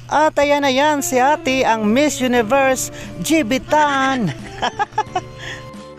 At ayan na yan, si ate ang Miss Universe Jibitan.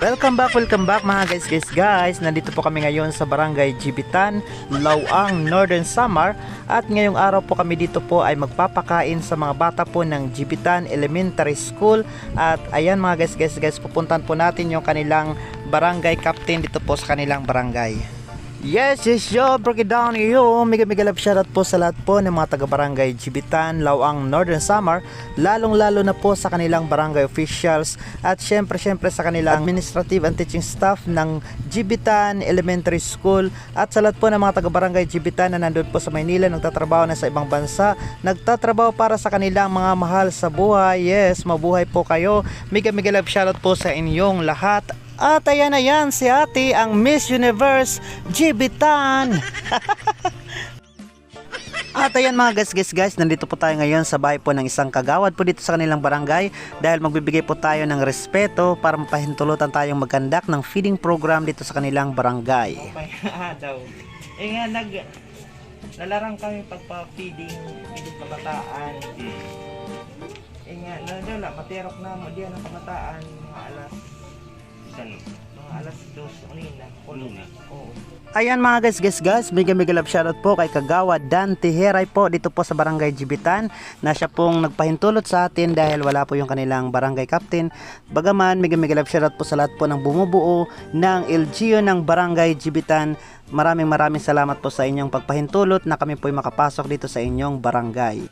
Welcome back mga guys. Nandito po kami ngayon sa Barangay Jibitan, Lawang, Northern Samar. At ngayong araw po kami dito po ay magpapakain sa mga bata po ng Jibitan Elementary School. At ayan mga guys, pupuntahan po natin yung kanilang barangay captain dito po sa kanilang barangay. Yes, yo, break it down yo. Mega love shoutout po sa lahat po ng mga taga-barangay Jibitan, Lawang, Northern Samar, lalong-lalo na po sa kanilang barangay officials at syempre sa kanilang administrative and teaching staff ng Jibitan Elementary School at sa lahat po ng mga taga-barangay Jibitan na nandun po sa Maynila, nagtatrabaho na sa ibang bansa, nagtatrabaho para sa kanilang mga mahal sa buhay. Yes, mabuhay po kayo. Mega love shoutout po sa inyong lahat. At ayan na yan, si ate ang Miss Universe Jibitan. At ayan mga guys, nandito po tayo ngayon sa bahay po ng isang kagawad po dito sa kanilang barangay dahil magbibigay po tayo ng respeto para mapahintulutan tayong mag-conduct ng feeding program dito sa kanilang barangay. Daw. Nga nalarang kami pagpa-feeding kabataan. Nga nadala materok na mo diyan ang kabataan mga alas 2 kanina. Oo. Ayan mga guys, mega love shoutout po kay Kagawad Dan Tiheray po dito po sa Barangay Jibitan na siya pong nagpahintulot sa atin dahil wala po yung kanilang barangay captain. Bagaman mega love shoutout po sa lahat po ng bumubuo ng LGU ng Barangay Jibitan. Maraming salamat po sa inyong pagpahintulot na kami po ay makapasok dito sa inyong barangay.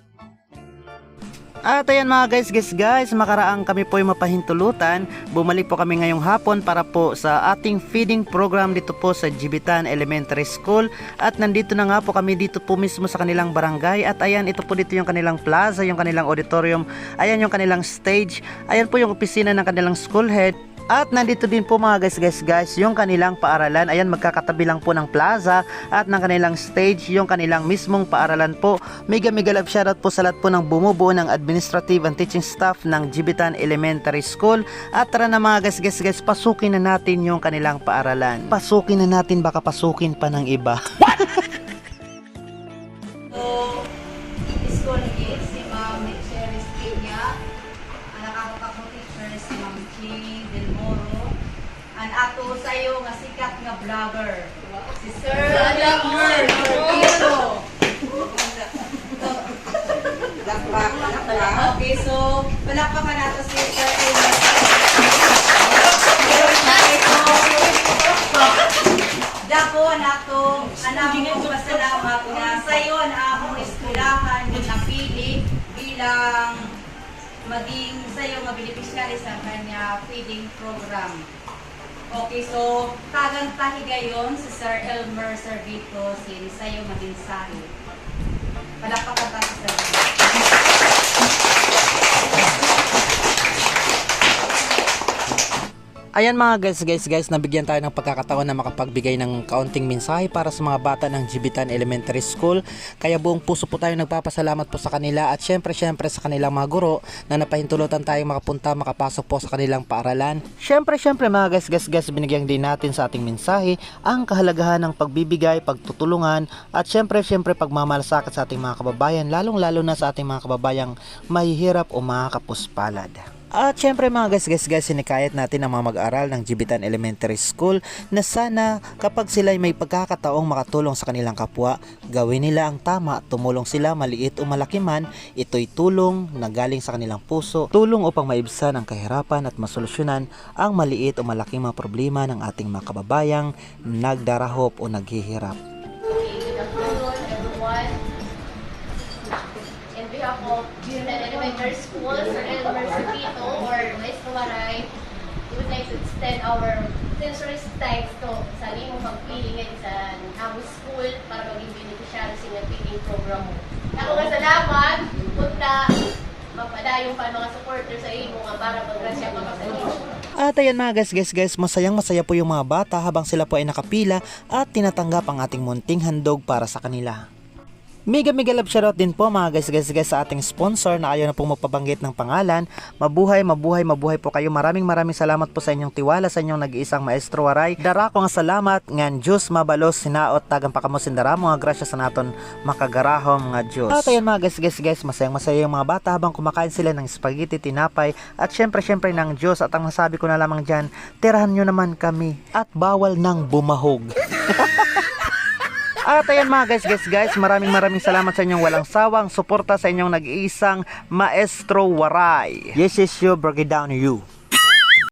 At ayan mga guys, makaraang kami po ay mapahintulutan. Bumalik po kami ngayong hapon para po sa ating feeding program dito po sa Jibitan Elementary School. At nandito na nga po kami dito po mismo sa kanilang barangay. At ayan, ito po dito yung kanilang plaza, yung kanilang auditorium. Ayan yung kanilang stage. Ayan po yung opisina ng kanilang school head. At nandito din po mga guys, yung kanilang paaralan. Ayan, magkakatabi lang po ng plaza at ng kanilang stage, yung kanilang mismong paaralan po. Mega love shoutout po sa lahat po ng bumubuo ng administrative and teaching staff ng Jibitan Elementary School. At tara na mga guys, pasukin na natin yung kanilang paaralan. Pasukin na natin, baka pasukin pa ng iba. So, school is si Ma'am Cherry Spinya, anak ako kako teacher si Ma'am G. Del Moro, ang ato sa'yo nga sikat nga vlogger, si Sir Elmer Sargento. Okay, so palakpakan nato si Sir Elmer. Dako anak mo pasalamat nga sayo ang among eskulahan nga napili bilang maging sayo nga beneficiary sa kanya feeding program. Okay, so tagang tahigayon si Sir Elmer Sargento sin sayo maginsahi. Palakpakan ta si Sir. Ayan mga guys, nabigyan tayo ng pagkakataon na makapagbigay ng kaunting mensahe para sa mga bata ng Jibitan Elementary School. Kaya buong puso po tayo nagpapasalamat po sa kanila at syempre sa kanilang mga guro na napahintulutan tayong makapunta, makapasok po sa kanilang paaralan. Syempre mga guys, binigyan din natin sa ating mensahe ang kahalagahan ng pagbibigay, pagtutulungan at syempre pagmamalasakit sa ating mga kababayan, lalong-lalo na sa ating mga kababayang mahihirap o mga kapuspalad. At syempre mga guys, sinikayat natin ang mga mag-aaral ng Jibitan Elementary School na sana kapag sila may pagkakataong makatulong sa kanilang kapwa, gawin nila ang tama, tumulong sila maliit o malaki man, ito'y tulong na galing sa kanilang puso, tulong upang maibsan ang kahirapan at masolusyonan ang maliit o malaking mga problema ng ating mga kababayang nagdarahop o naghihirap. Good afternoon, everyone. In behalf of Jibitan Elementary School, Sir Elmer Sargento, or Maestro Waray, we would like to extend our sincerest thanks to sa limong pagpili ngayon sa among school para maging beneficiary sa inyong feeding program mo. Ako nga salamat, punta, mapadayon pa mga supporters sa imo nga para maggrasya pa sa inyo. At ayan mga guys, masaya po yung mga bata habang sila po ay nakapila at tinatanggap ang ating munting handog para sa kanila. Mega love shoutout din po mga guys sa ating sponsor na ayaw na pong magpabanggit ng pangalan. Mabuhay po kayo. Maraming salamat po sa inyong tiwala sa inyong nag-iisang Maestro Waray. Dara ko nga salamat ngan Diyos mabalos sinaot tagang pakamusindara mga grasya sa naton makagarahom nga Diyos. At ayan mga guys, masaya yung mga bata habang kumakain sila ng spaghetti, tinapay at syempre ng Diyos. At ang masabi ko na lamang dyan, tirahan nyo naman kami at bawal nang bumahog. At ayan mga guys, maraming salamat sa inyong walang sawang suporta sa inyong nag-iisang Maestro Waray. Yes, you, break it down to you.